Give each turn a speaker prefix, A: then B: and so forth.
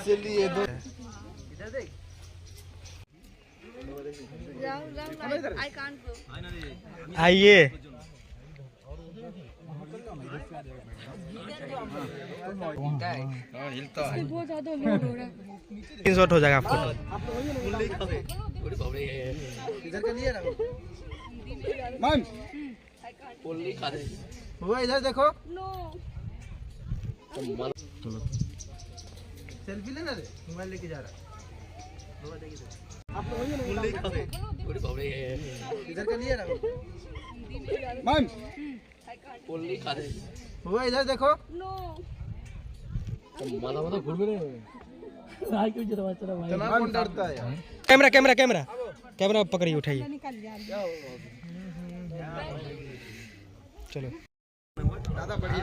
A: इसीलिए तो
B: I can't go.
C: आइए
B: बहुत ज्यादा लोड हो रहा है।
C: 3 शॉट हो जाएगा आपको।
A: इधर का लिए ना मैम हुआ इधर देखो
B: नो
A: सेल्फी लेना रे मोबाइल लेके जा रहा इधर का लिए ना मैम हुआ इधर देखो
B: नो
A: इतना कौन डरता है यार
C: कैमरा कैमरा कैमरा कैमरा पकड़िए उठाइए चलो
A: दादा बढ़िया